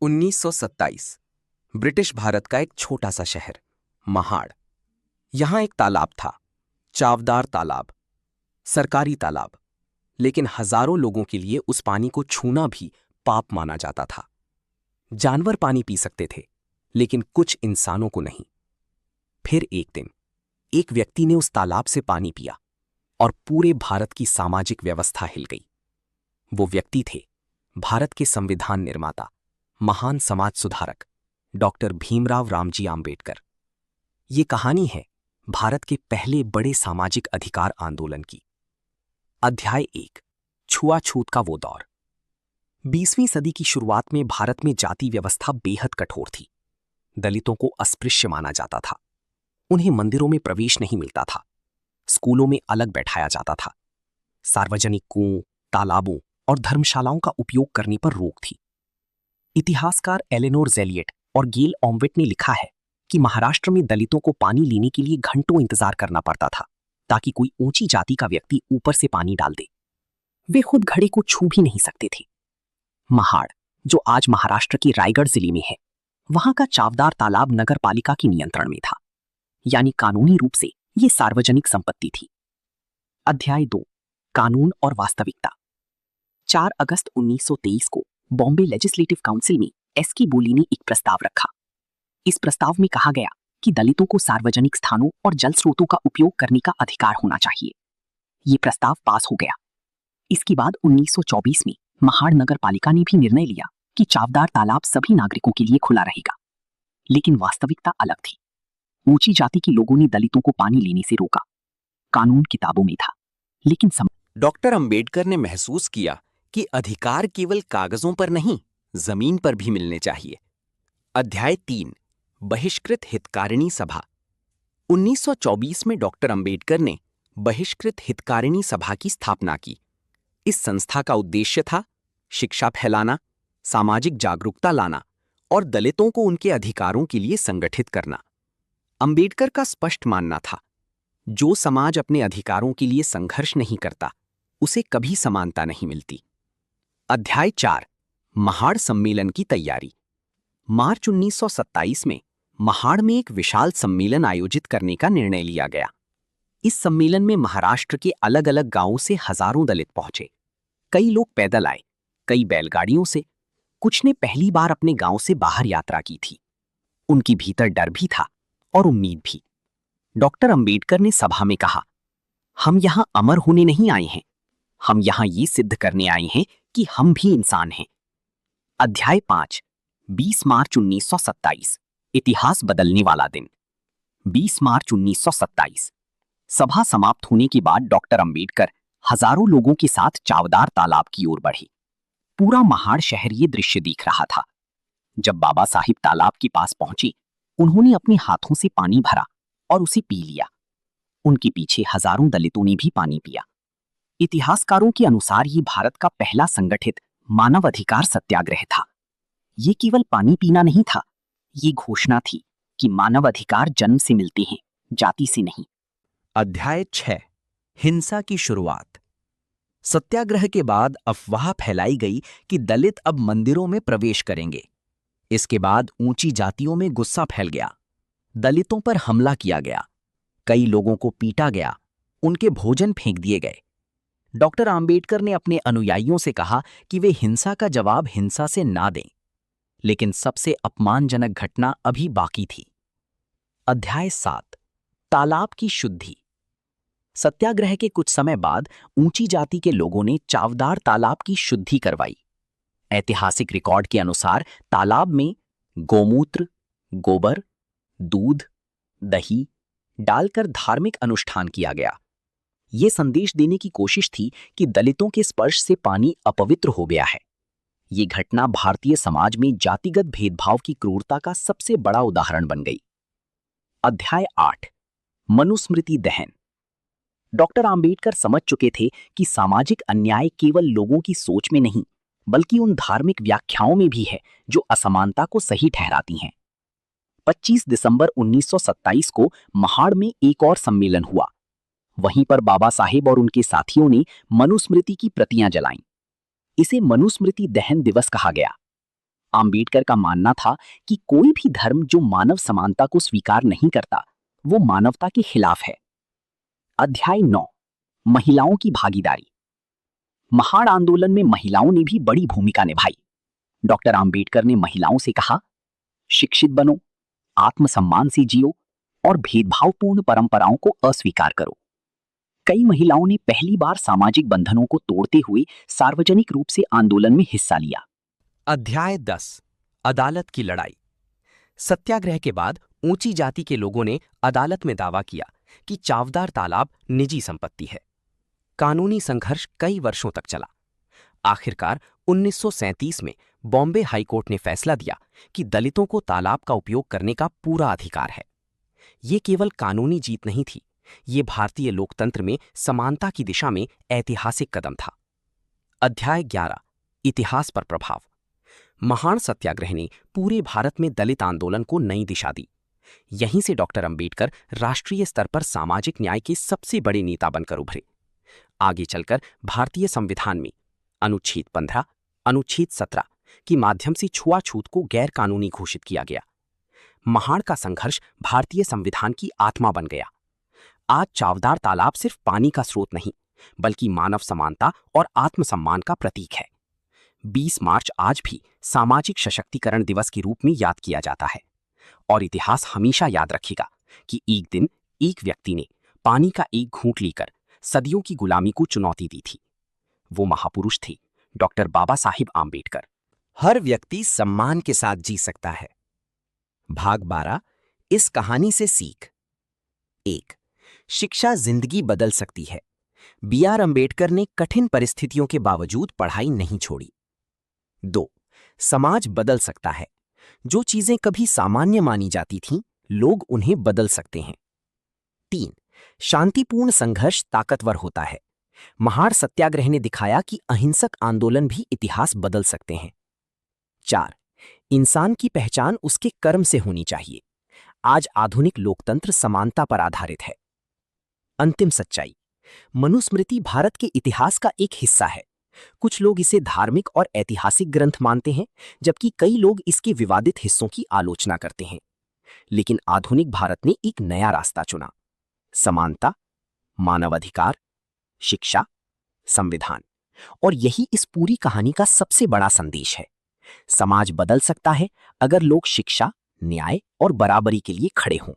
1927 British Bharat का एक छोटा सा शहर महाड़। यहां एक तालाब था, चावदार तालाब, सरकारी तालाब, लेकिन हजारों लोगों के लिए उस पानी को छूना भी पाप माना जाता था। जानवर पानी पी सकते थे, लेकिन कुछ इंसानों को नहीं। फिर एक दिन एक व्यक्ति ने उस तालाब से पानी पिया और पूरे भारत की सामाजिक व्यवस्था हिल गई। वो व्यक्ति थे भारत के संविधान निर्माता, महान समाज सुधारक डॉक्टर भीमराव रामजी आंबेडकर। ये कहानी है भारत के पहले बड़े सामाजिक अधिकार आंदोलन की। अध्याय 1, छुआछूत का वो दौर। 20वीं सदी की शुरुआत में भारत में जाति व्यवस्था बेहद कठोर थी। दलितों को अस्पृश्य माना जाता था। उन्हें मंदिरों में प्रवेश नहीं मिलता था। स्कूलों में अलग बैठाया जाता था। सार्वजनिक कुओं, तालाबों और धर्मशालाओं का उपयोग करने पर रोक थी। इतिहासकार एलेनोर जेलियट और गेल ऑम्वेट ने लिखा है कि महाराष्ट्र में दलितों को पानी लेने के लिए घंटों इंतजार करना पड़ता था ताकि कोई ऊंची जाति का व्यक्ति ऊपर से पानी डाल दे। वे खुद घड़े को छू भी नहीं सकते थे। महाड़, जो आज महाराष्ट्र के रायगढ़ जिले में है, वहां का चावदार तालाब नगर पालिका के नियंत्रण में था, यानी कानूनी रूप से यह सार्वजनिक संपत्ति थी। अध्याय 2, कानून और वास्तविकता। 4 अगस्त 1923 को बॉम्बे लेजिस्लेटिव काउंसिल में एस.के. बोली ने एक प्रस्ताव रखा। इस प्रस्ताव में कहा गया कि दलितों को सार्वजनिक स्थानों और जल स्रोतों का उपयोग करने का अधिकार होना चाहिए। ये प्रस्ताव पास हो गया। इसके बाद 1924 में महाड़ नगर पालिका ने भी निर्णय लिया कि चावदार तालाब सभी नागरिकों के लिए खुला रहेगा। लेकिन वास्तविकता अलग थी। ऊंची जाति के लोगों ने दलितों को पानी लेने से रोका। कानून किताबों में था, लेकिन डॉक्टर अंबेडकर ने महसूस किया कि अधिकार केवल कागजों पर नहीं, जमीन पर भी मिलने चाहिए। अध्याय 3, बहिष्कृत हितकारिणी सभा। 1924 में डॉक्टर अंबेडकर ने बहिष्कृत हितकारिणी सभा की स्थापना की। इस संस्था का उद्देश्य था शिक्षा फैलाना, सामाजिक जागरूकता लाना और दलितों को उनके अधिकारों के लिए संगठित करना। अंबेडकर का स्पष्ट मानना था, जो समाज अपने अधिकारों के लिए संघर्ष नहीं करता, उसे कभी समानता नहीं मिलती। अध्याय 4, महाड़ सम्मेलन की तैयारी। मार्च 1927 में महाड़ में एक विशाल सम्मेलन आयोजित करने का निर्णय लिया गया। इस सम्मेलन में महाराष्ट्र के अलग अलग गांवों से हजारों दलित पहुंचे। कई लोग पैदल आए, कई बैलगाड़ियों से, कुछ ने पहली बार अपने गांव से बाहर यात्रा की थी। उनकी भीतर डर भी था और उम्मीद भी। डॉक्टर अंबेडकर ने सभा में कहा, हम यहां अमर होने नहीं आए हैं, हम यहां ये सिद्ध करने आए हैं कि हम भी इंसान हैं। अध्याय 5, 20 मार्च 1927, इतिहास बदलने वाला दिन। 20 मार्च 1927, सभा समाप्त होने के बाद डॉक्टर अंबेडकर हजारों लोगों के साथ चावदार तालाब की ओर बढ़े। पूरा महाड़ शहर ये दृश्य देख रहा था। जब बाबा साहिब तालाब के पास पहुंचे, उन्होंने अपने हाथों से पानी भरा और उसे पी लिया। उनके पीछे हजारों दलितों ने भी पानी पिया। इतिहासकारों के अनुसार ये भारत का पहला संगठित मानवाधिकार सत्याग्रह था। ये केवल पानी पीना नहीं था, ये घोषणा थी कि मानवाधिकार जन्म से मिलते हैं, जाति से नहीं। अध्याय 6, हिंसा की शुरुआत। सत्याग्रह के बाद अफवाह फैलाई गई कि दलित अब मंदिरों में प्रवेश करेंगे। इसके बाद ऊंची जातियों में गुस्सा फैल गया। दलितों पर हमला किया गया। कई लोगों को पीटा गया, उनके भोजन फेंक दिए गए। डॉक्टर आंबेडकर ने अपने अनुयायियों से कहा कि वे हिंसा का जवाब हिंसा से ना दें, लेकिन सबसे अपमानजनक घटना अभी बाकी थी। अध्याय 7, तालाब की शुद्धि। सत्याग्रह के कुछ समय बाद ऊंची जाति के लोगों ने चावदार तालाब की शुद्धि करवाई। ऐतिहासिक रिकॉर्ड के अनुसार तालाब में गोमूत्र, गोबर, दूध, दही डालकर धार्मिक अनुष्ठान किया गया। ये संदेश देने की कोशिश थी कि दलितों के स्पर्श से पानी अपवित्र हो गया है। ये घटना भारतीय समाज में जातिगत भेदभाव की क्रूरता का सबसे बड़ा उदाहरण बन गई। अध्याय 8, मनुस्मृति दहन। डॉक्टर आंबेडकर समझ चुके थे कि सामाजिक अन्याय केवल लोगों की सोच में नहीं, बल्कि उन धार्मिक व्याख्याओं में भी है जो असमानता को सही ठहराती हैं। 25 दिसंबर 1927 को महाड़ में एक और सम्मेलन हुआ। वहीं पर बाबा साहेब और उनके साथियों ने मनुस्मृति की प्रतियां जलाईं। इसे मनुस्मृति दहन दिवस कहा गया। आम्बेडकर का मानना था कि कोई भी धर्म जो मानव समानता को स्वीकार नहीं करता, वो मानवता के खिलाफ है। अध्याय 9, महिलाओं की भागीदारी। महाड़ आंदोलन में महिलाओं ने भी बड़ी भूमिका निभाई। डॉक्टर आम्बेडकर ने महिलाओं से कहा, शिक्षित बनो, आत्मसम्मान से जियो और भेदभावपूर्ण परंपराओं को अस्वीकार करो। कई महिलाओं ने पहली बार सामाजिक बंधनों को तोड़ते हुए सार्वजनिक रूप से आंदोलन में हिस्सा लिया। अध्याय 10, अदालत की लड़ाई। सत्याग्रह के बाद ऊंची जाति के लोगों ने अदालत में दावा किया कि चावदार तालाब निजी संपत्ति है। कानूनी संघर्ष कई वर्षों तक चला। आखिरकार 1937 में बॉम्बे हाईकोर्ट ने फैसला दिया कि दलितों को तालाब का उपयोग करने का पूरा अधिकार है। ये केवल कानूनी जीत नहीं थी, ये भारतीय लोकतंत्र में समानता की दिशा में ऐतिहासिक कदम था। अध्याय 11, इतिहास पर प्रभाव। महाड़ सत्याग्रह ने पूरे भारत में दलित आंदोलन को नई दिशा दी। यहीं से डॉक्टर अंबेडकर राष्ट्रीय स्तर पर सामाजिक न्याय के सबसे बड़े नेता बनकर उभरे। आगे चलकर भारतीय संविधान में अनुच्छेद 15, अनुच्छेद 17 के माध्यम से छुआछूत को गैर कानूनी घोषित किया गया। महाड़ का संघर्ष भारतीय संविधान की आत्मा बन गया। आज चावदार तालाब सिर्फ पानी का स्रोत नहीं, बल्कि मानव समानता और आत्मसम्मान का प्रतीक है। 20 मार्च आज भी सामाजिक सशक्तिकरण दिवस के रूप में याद किया जाता है। और इतिहास हमेशा याद रखेगा कि एक दिन एक व्यक्ति ने पानी का एक घूंट लेकर सदियों की गुलामी को चुनौती दी थी। वो महापुरुष थे डॉक्टर बाबा साहिब आम्बेडकर। हर व्यक्ति सम्मान के साथ जी सकता है। भाग 12, इस कहानी से सीख। 1, शिक्षा जिंदगी बदल सकती है। बी.आर. अंबेडकर ने कठिन परिस्थितियों के बावजूद पढ़ाई नहीं छोड़ी। 2, समाज बदल सकता है। जो चीजें कभी सामान्य मानी जाती थीं, लोग उन्हें बदल सकते हैं। 3, शांतिपूर्ण संघर्ष ताकतवर होता है। महाड़ सत्याग्रह ने दिखाया कि अहिंसक आंदोलन भी इतिहास बदल सकते हैं। 4, इंसान की पहचान उसके कर्म से होनी चाहिए। आज आधुनिक लोकतंत्र समानता पर आधारित है। अंतिम सच्चाई, मनुस्मृति भारत के इतिहास का एक हिस्सा है। कुछ लोग इसे धार्मिक और ऐतिहासिक ग्रंथ मानते हैं, जबकि कई लोग इसके विवादित हिस्सों की आलोचना करते हैं। लेकिन आधुनिक भारत ने एक नया रास्ता चुना: समानता, मानवाधिकार, शिक्षा, संविधान। और यही इस पूरी कहानी का सबसे बड़ा संदेश है। समाज बदल सकता है अगर लोग शिक्षा, न्याय और बराबरी के लिए खड़े हों।